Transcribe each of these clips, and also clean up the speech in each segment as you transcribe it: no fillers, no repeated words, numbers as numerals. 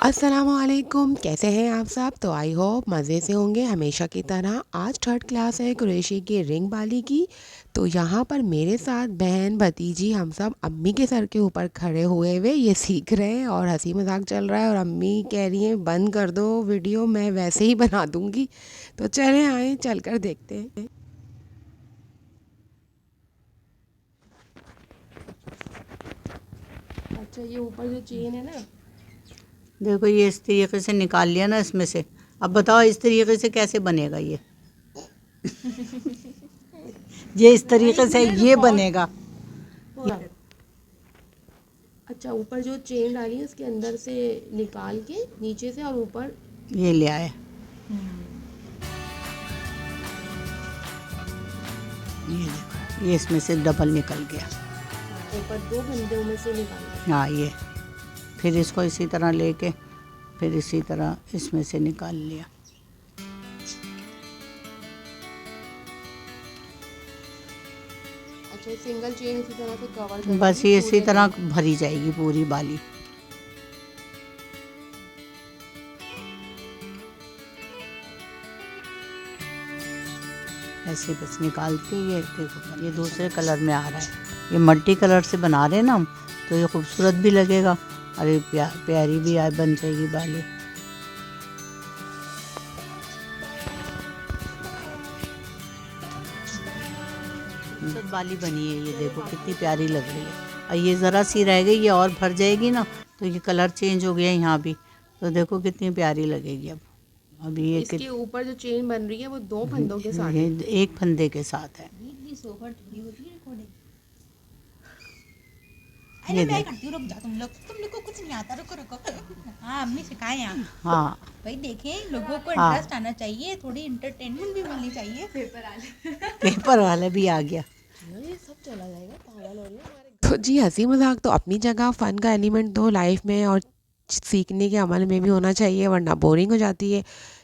अस्सलामुअलैकुम, कैसे हैं आप सब। तो आई होप मज़े से होंगे हमेशा की तरह। आज थर्ड क्लास है कुरैशी के रिंग बाली की। तो यहाँ पर मेरे साथ बहन भतीजी हम सब अम्मी के सर के ऊपर खड़े हुए हुए ये सीख रहे हैं और हंसी मजाक चल रहा है। और अम्मी कह रही हैं बंद कर दो वीडियो, मैं वैसे ही बना दूँगी। तो चलें आए चल कर देखते हैं। अच्छा, ये ऊपर जो चेन है ना, देखो ये इस तरीके से निकाल लिया ना इसमें से। अब बताओ इस तरीके से कैसे बनेगा ये इस तरीके से ये बनेगा। अच्छा, ऊपर जो चेन डाली है उसके अंदर से निकाल के नीचे से और ऊपर ये ले आए, ये देखो ये इसमें से डबल निकल गया। ऊपर दो फंदों में से निकाल। हाँ ये फिर इसको इसी तरह लेके फिर इसी तरह इसमें से निकाल लिया। अच्छा, सिंगल चेन इसी तरह से कवर कर बस देंगे ये इसी पूरे तरह में। भरी जाएगी पूरी बाली। ऐसे बस निकाल के ये देखो ये दूसरे कलर में आ रहा है। ये मल्टी कलर से बना रहे हैं ना हम, तो ये खूबसूरत भी लगेगा और ये प्यारी भी बन जाएगी बाली। खूबसूरत बाली बनी है, ये देखो कितनी प्यारी लग रही है। और ये ज़रा सी रह गई, ये और भर जाएगी ना तो ये कलर चेंज हो गया यहाँ भी, तो देखो कितनी प्यारी लगेगी। अब अभी ये इसके ऊपर जो चेन बन रही है वो दो फंदों के साथ है। एक फंदे के साथ है। अरे मैं करती हूँ, रुक जाओ तुम लोग को कुछ नहीं आता, रुको रुको। हाँ अम्मी सिखाए यहाँ। हाँ भाई देखें, लोगों को हाँ इंटरेस्ट आना चाहिए, थोड़ी इंटरटेनमेंट भी मिलनी चाहिए। पेपर वाला भी आ गया। ये सब चला जाएगा, पागल हो रही है हमारे। तो जी, हंसी मजाक तो अपनी जगह, फ़न का एलिमेंट तो लाइफ में और सीखने के अमल में भी होना चाहिए, वरना बोरिंग हो जाती है।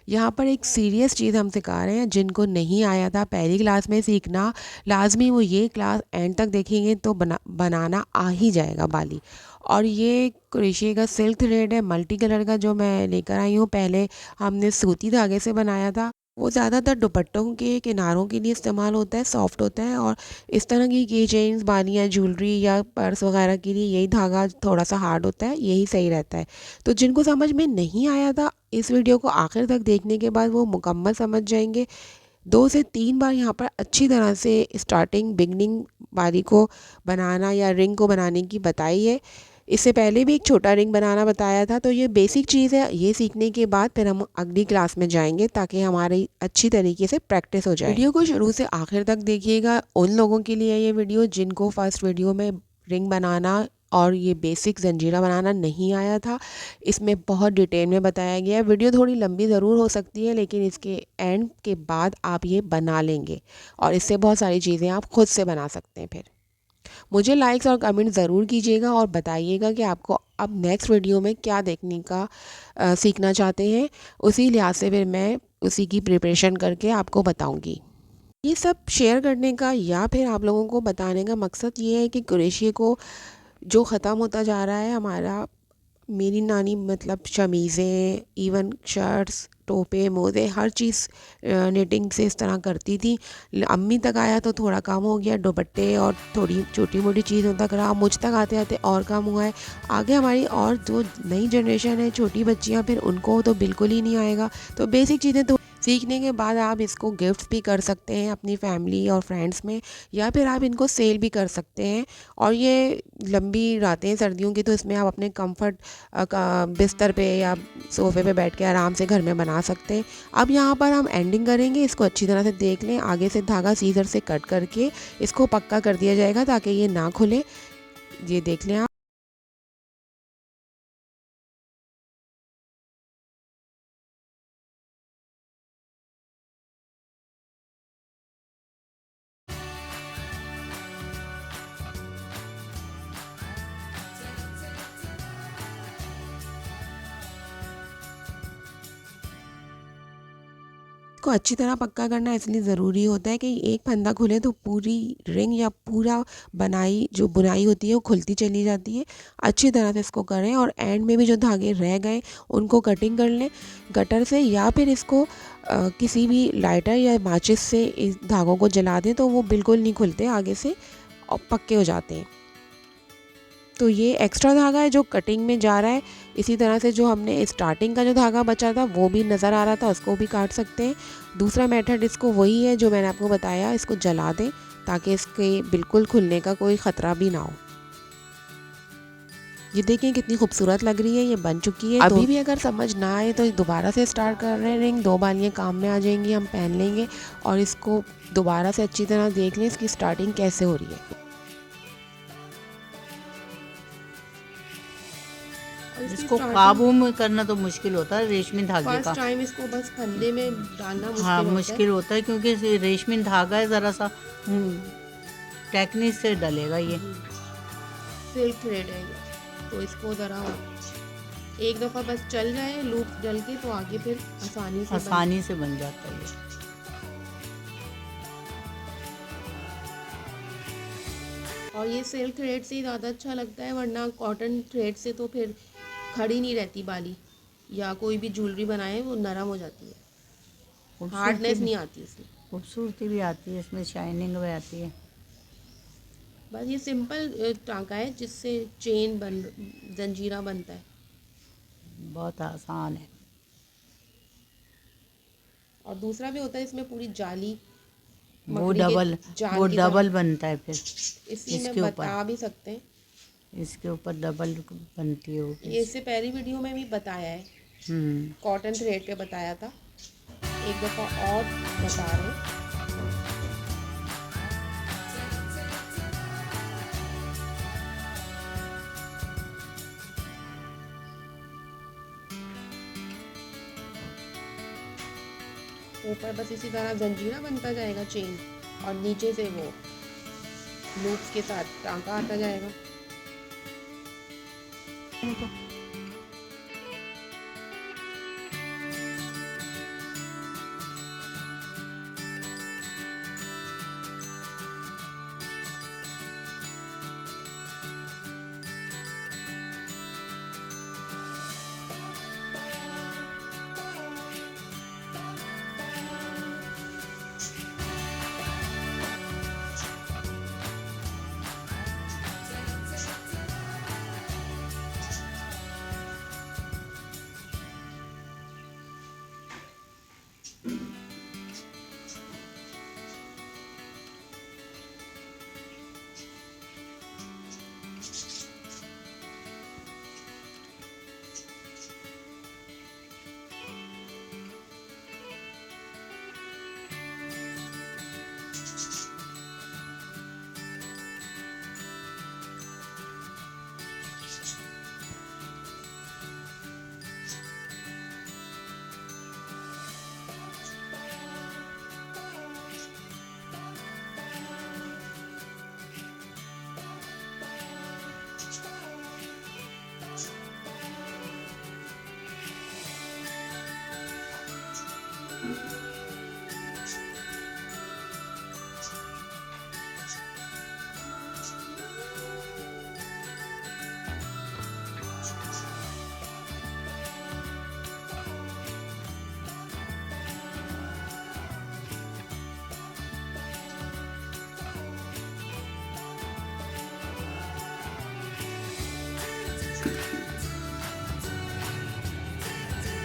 यहाँ पर एक सीरियस चीज़ हम सिखा रहे हैं, जिनको नहीं आया था पहली क्लास में सीखना, लाजमी वो ये क्लास एंड तक देखेंगे तो बनाना आ ही जाएगा बाली। और ये क्रोशिया का सिल्क थ्रेड है मल्टी कलर का, जो मैं लेकर आई हूँ। पहले हमने सूती धागे से बनाया था, वो ज़्यादातर दुपट्टों के किनारों के लिए इस्तेमाल होता है, सॉफ्ट होता है। और इस तरह की की चेन्स, बालियाँ, ज्वेलरी या पर्स वगैरह के लिए यही धागा थोड़ा सा हार्ड होता है, यही सही रहता है। तो जिनको समझ में नहीं आया था, इस वीडियो को आखिर तक देखने के बाद वो मुकम्मल समझ जाएंगे। 2 से 3 बार यहाँ पर अच्छी तरह से स्टार्टिंग बिगनिंग बारी को बनाना या रिंग को बनाने की बताई है। इससे पहले भी एक छोटा रिंग बनाना बताया था। तो ये बेसिक चीज़ है, ये सीखने के बाद फिर हम अगली क्लास में जाएंगे ताकि हमारी अच्छी तरीके से प्रैक्टिस हो जाए। वीडियो को शुरू से आखिर तक देखिएगा। उन लोगों के लिए ये वीडियो जिनको फर्स्ट वीडियो में रिंग बनाना और ये बेसिक जंजीरा बनाना नहीं आया था। इसमें बहुत डिटेल में बताया गया है। वीडियो थोड़ी लंबी ज़रूर हो सकती है, लेकिन इसके एंड के बाद आप ये बना लेंगे और इससे बहुत सारी चीज़ें आप खुद से बना सकते हैं। फिर मुझे लाइक्स और कमेंट ज़रूर कीजिएगा और बताइएगा कि आपको अब नेक्स्ट वीडियो में क्या देखने का सीखना चाहते हैं। उसी लिहाज से फिर मैं उसी की प्रिपरेशन करके आपको बताऊंगी। ये सब शेयर करने का या फिर आप लोगों को बताने का मकसद ये है कि कुरैशी को जो ख़त्म होता जा रहा है हमारा, मेरी नानी मतलब शमीज़ें, इवन शर्ट्स, टोपे, मोज़े, हर चीज़ निटिंग से इस तरह करती थी। अम्मी तक आया तो थोड़ा कम हो गया, दुपट्टे और थोड़ी छोटी मोटी चीज़ों तक रहा। मुझ तक आते आते और कम हुआ है। आगे हमारी और जो नई जनरेशन है, छोटी बच्चियां, फिर उनको तो बिल्कुल ही नहीं आएगा। तो बेसिक चीज़ें तो सीखने के बाद आप इसको गिफ्ट भी कर सकते हैं अपनी फैमिली और फ्रेंड्स में, या फिर आप इनको सेल भी कर सकते हैं। और ये लंबी रातें सर्दियों की, तो इसमें आप अपने कंफर्ट बिस्तर पे या सोफे पे बैठ के आराम से घर में बना सकते हैं। अब यहाँ पर हम एंडिंग करेंगे, इसको अच्छी तरह से देख लें। आगे से धागा सीजर से कट करके इसको पक्का कर दिया जाएगा ताकि ये ना खुले। ये देख लें आप। इसको अच्छी तरह पक्का करना इसलिए ज़रूरी होता है कि एक फंदा खुले तो पूरी रिंग या पूरा जो बुनाई होती है वो खुलती चली जाती है। अच्छी तरह से इसको करें और एंड में भी जो धागे रह गए उनको कटिंग कर लें कटर से, या फिर इसको किसी भी लाइटर या माचिस से इस धागों को जला दें तो वो बिल्कुल नहीं खुलते आगे से और पक्के हो जाते हैं। तो ये एक्स्ट्रा धागा है जो कटिंग में जा रहा है। इसी तरह से जो हमने स्टार्टिंग का जो धागा बचा था वो भी नज़र आ रहा था, उसको भी काट सकते हैं। दूसरा मेथड इसको वही है जो मैंने आपको बताया, इसको जला दें ताकि इसके बिल्कुल खुलने का कोई ख़तरा भी ना हो। ये देखिए कितनी खूबसूरत लग रही है, ये बन चुकी है। अभी भी अगर समझ ना आए तो दोबारा से स्टार्ट कर रहे हैं रिंग, 2 बालियाँ काम में आ जाएंगी, हम पहन लेंगे और इसको दोबारा से अच्छी तरह देख लें इसकी स्टार्टिंग कैसे हो रही है। इसको काबू में करना तो मुश्किल होता है रेशमी धागे का। फर्स्ट टाइम इसको बस फंदे में डालना मुश्किल होता है क्योंकि रेशमी धागा है, ज़रा सा टेक्निक से डलेगा। ये सिल्क थ्रेड है तो इसको ज़रा एक दफ़ा बस चल जाए लूप डल के तो आगे फिर आसानी से बन जाता है। और ये सिल्क थ्रेड से ही ज़्यादा अच्छा लगता है, वरना कॉटन थ्रेड से तो फिर खड़ी नहीं रहती बाली या कोई भी ज्वेलरी बनाए वो नरम हो जाती है, हार्डनेस नहीं आती इसमें, खूबसूरती भी आती है इसमें, शाइनिंग भी आती है। बस ये सिंपल टांका है जिससे जंजीरा बनता है, बहुत आसान है। और दूसरा भी होता है इसमें पूरी जाली, वो डबल बनता है फिर इसी में बता भी सकते हैं, इसके ऊपर डबल बनती है। ये इससे पहली वीडियो में भी बताया है, कॉटन थ्रेड पे बताया था, एक दफ़ा और बता रहे हैं। ऊपर बस इसी तरह जंजीरा बनता जाएगा चेन और नीचे से वो लूप्स के साथ टांका आता जाएगा।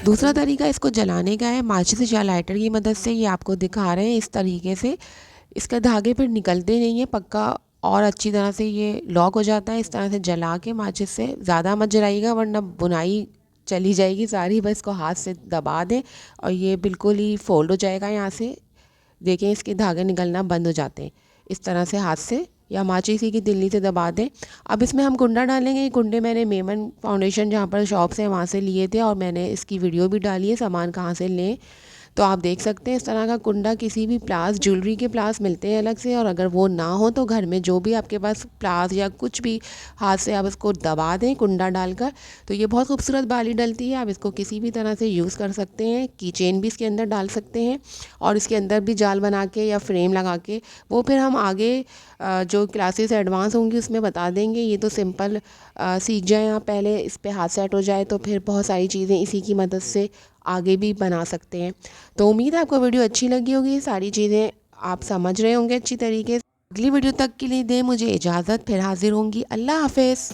दूसरा तरीका इसको जलाने का है, माचिस या लाइटर की मदद से, ये आपको दिखा रहे हैं इस तरीके से। इसके धागे फिर निकलते नहीं है पक्का और अच्छी तरह से ये लॉक हो जाता है। इस तरह से जला के माचिस से, ज़्यादा मत जलाइएगा वरना बुनाई चली जाएगी सारी। बस इसको हाथ से दबा दें और ये बिल्कुल ही फोल्ड हो जाएगा यहाँ से। देखें इसके धागे निकलना बंद हो जाते हैं। इस तरह से हाथ से या माचिस की तिल्ली से दबा दें। अब इसमें हम कुंडा डालेंगे। ये कुंडे मैंने मेमन फाउंडेशन जहाँ पर शॉप से वहाँ से लिए थे और मैंने इसकी वीडियो भी डाली है सामान कहाँ से लें। तो आप देख सकते हैं इस तरह का कुंडा, किसी भी प्लास, ज्वेलरी के प्लास मिलते हैं अलग से, और अगर वो ना हो तो घर में जो भी आपके पास प्लास या कुछ भी हाथ से आप इसको दबा दें कुंडा डालकर, तो ये बहुत खूबसूरत बाली डलती है। आप इसको किसी भी तरह से यूज़ कर सकते हैं, की चेन भी इसके अंदर डाल सकते हैं और इसके अंदर भी जाल बना के या फ्रेम लगा के, वो फिर हम आगे जो क्लासेस एडवांस होंगी उसमें बता देंगे। ये तो सिंपल सीख जाएं आप, पहले इस पे हाथ सेट हो जाए तो फिर बहुत सारी चीज़ें इसी की मदद से आगे भी बना सकते हैं। तो उम्मीद है आपको वीडियो अच्छी लगी होगी, सारी चीज़ें आप समझ रहे होंगे अच्छी तरीके से। अगली वीडियो तक के लिए दें मुझे इजाज़त, फिर हाजिर होंगी। अल्लाह हाफिज़।